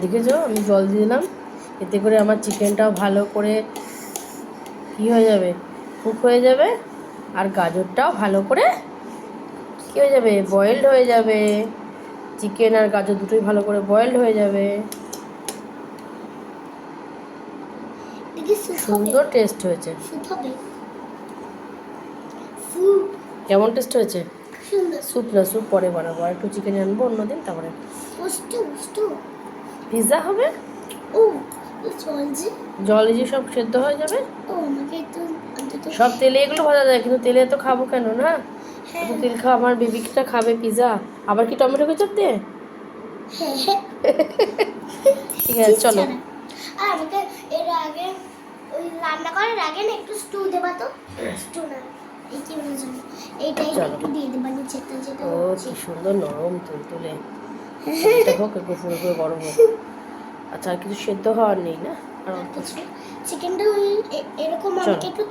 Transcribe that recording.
দেখেছো আমি জল দিয়ে দিলাম, এতে করে আমার চিকেনটাও ভালো করে কী হয়ে যাবে, কুক হয়ে যাবে, আর গাজরটাও ভালো করে কী হয়ে যাবে, বয়েলড হয়ে যাবে। চিকেন আর গাজর দুটোই ভালো করে বয়েলড হয়ে যাবে, সুন্দর টেস্ট হয়েছে। কেমন টেস্ট হয়েছে? স্যুপ না, স্যুপ পরে বানাবো, আর একটু চিকেন আনবো অন্যদিন, তারপরে পিৎজা হবে। জল যে সব সেদ্ধ হয়ে যাবে, সব তেলে এগুলো ভাজা যায়, কিন্তু তেলে তো খাবো কেন না, এত তেল খাওয়া, আমার বেবিটা খাবে পিৎজা, আবার কি টমেটো কেচাপ দিয়ে? ঠিক আছে চলো। আর আমাকে এর আগে ওই রান্না করার আগে না একটু স্টু দেবা তো, স্টু না এই কি বলছো, এইটাই একটু দিয়ে দেবা নিচেটা, যেটা ও কি সুন্দর নরম তুলতুলে, এটা হোক একটু পুরো গরম হোক। আচ্ছা আর কিছু সেদ্ধ হওয়ার নেই না, আর চিকেনটা এরকম আমাকে একটু